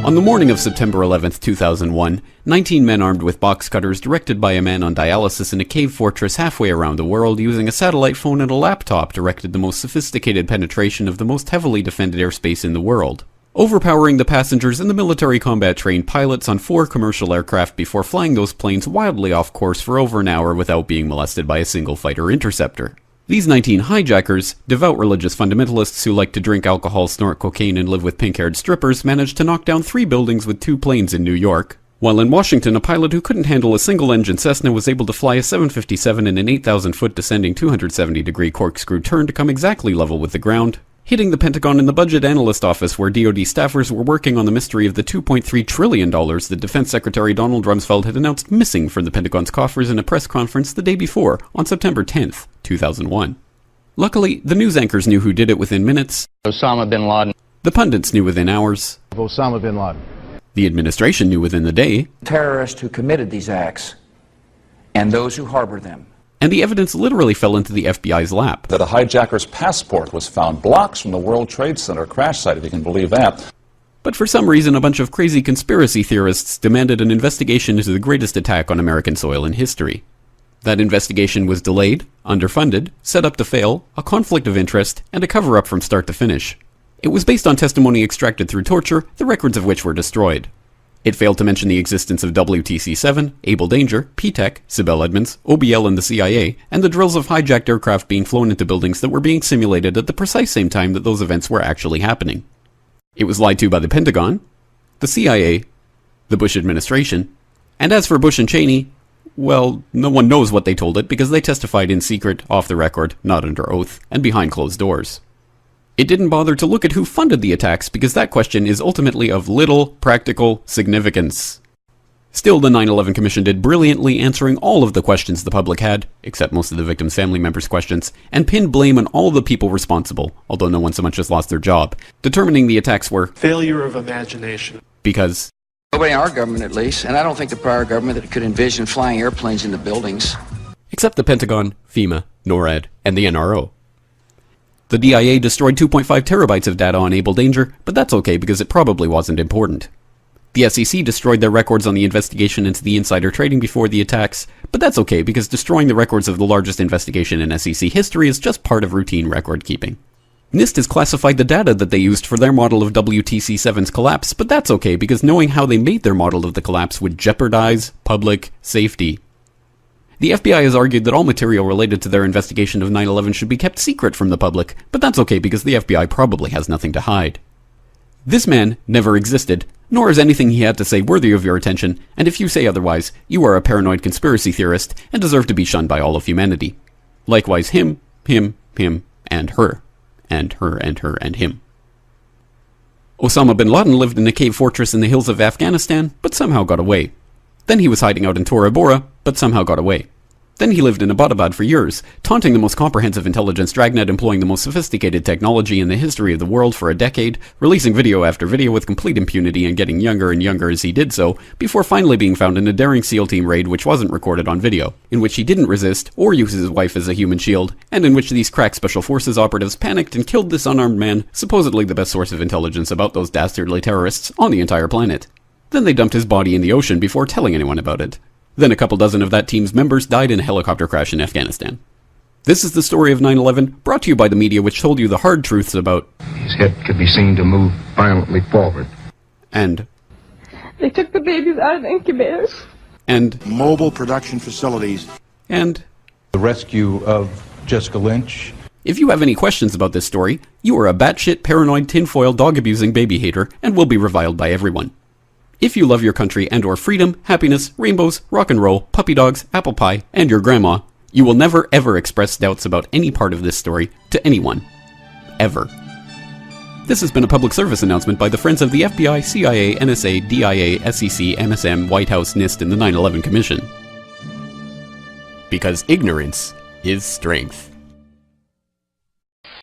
On the morning of September 11, 2001, 19 men armed with box cutters directed by a man on dialysis in a cave fortress halfway around the world using a satellite phone and a laptop directed the most sophisticated penetration of the most heavily defended airspace in the world, overpowering the passengers and the military combat-trained pilots on 4 commercial aircraft before flying those planes wildly off course for over an hour without being molested by a single fighter interceptor. These 19 hijackers, devout religious fundamentalists who like to drink alcohol, snort cocaine, and live with pink-haired strippers, managed to knock down 3 buildings with 2 planes in New York, while in Washington a pilot who couldn't handle a single-engine Cessna was able to fly a 757 in an 8,000-foot descending 270-degree corkscrew turn to come exactly level with the ground, hitting the Pentagon in the Budget Analyst Office where DoD staffers were working on the mystery of the $2.3 trillion that Defense Secretary Donald Rumsfeld had announced missing from the Pentagon's coffers in a press conference the day before, on September 10th, 2001. Luckily, the news anchors knew who did it within minutes. Osama bin Laden. The pundits knew within hours. Osama bin Laden. The administration knew within the day. Terrorists who committed these acts and those who harbor them. And the evidence literally fell into the FBI's lap. That a hijacker's passport was found blocks from the World Trade Center crash site, if you can believe that. But for some reason, a bunch of crazy conspiracy theorists demanded an investigation into the greatest attack on American soil in history. That investigation was delayed, underfunded, set up to fail, a conflict of interest, and a cover-up from start to finish. It was based on testimony extracted through torture, the records of which were destroyed. It failed to mention the existence of WTC-7, Able Danger, P-TECH, Sibel Edmonds, OBL and the CIA, and the drills of hijacked aircraft being flown into buildings that were being simulated at the precise same time that those events were actually happening. It was lied to by the Pentagon, the CIA, the Bush administration, and as for Bush and Cheney, well, no one knows what they told it because they testified in secret, off the record, not under oath, and behind closed doors. It didn't bother to look at who funded the attacks because that question is ultimately of little practical significance. Still, the 9/11 Commission did brilliantly answering all of the questions the public had, except most of the victims' family members' questions, and pinned blame on all the people responsible, although no one so much as lost their job, determining the attacks were failure of imagination. Because Nobody in our government, at least, and I don't think the prior government that could envision flying airplanes into buildings. Except the Pentagon, FEMA, NORAD, and the NRO. The DIA destroyed 2.5 terabytes of data on Able Danger, but that's okay because it probably wasn't important. The SEC destroyed their records on the investigation into the insider trading before the attacks, but that's okay because destroying the records of the largest investigation in SEC history is just part of routine record keeping. NIST has classified the data that they used for their model of WTC-7's collapse, but that's okay because knowing how they made their model of the collapse would jeopardize public safety. The FBI has argued that all material related to their investigation of 9/11 should be kept secret from the public, but that's okay because the FBI probably has nothing to hide. This man never existed, nor is anything he had to say worthy of your attention, and if you say otherwise, you are a paranoid conspiracy theorist and deserve to be shunned by all of humanity. Likewise him, and her. And her, and her, and him. Osama bin Laden lived in a cave fortress in the hills of Afghanistan, but somehow got away. Then he was hiding out in Tora Bora, but somehow got away. Then he lived in Abbottabad for years, taunting the most comprehensive intelligence dragnet employing the most sophisticated technology in the history of the world for a decade, releasing video after video with complete impunity and getting younger and younger as he did so, before finally being found in a daring SEAL team raid which wasn't recorded on video, in which he didn't resist or use his wife as a human shield, and in which these crack special forces operatives panicked and killed this unarmed man, supposedly the best source of intelligence about those dastardly terrorists on the entire planet. Then they dumped his body in the ocean before telling anyone about it. Then a couple dozen of that team's members died in a helicopter crash in Afghanistan. This is the story of 9/11, brought to you by the media which told you the hard truths about his head could be seen to move violently forward. And they took the babies out of incubators. And mobile production facilities. And the rescue of Jessica Lynch. If you have any questions about this story, you are a batshit paranoid tinfoil dog-abusing baby hater and will be reviled by everyone. If you love your country and or freedom, happiness, rainbows, rock and roll, puppy dogs, apple pie, and your grandma, you will never ever express doubts about any part of this story to anyone. Ever. This has been a public service announcement by the Friends of the FBI, CIA, NSA, DIA, SEC, MSM, White House, NIST, and the 9/11 Commission. Because ignorance is strength.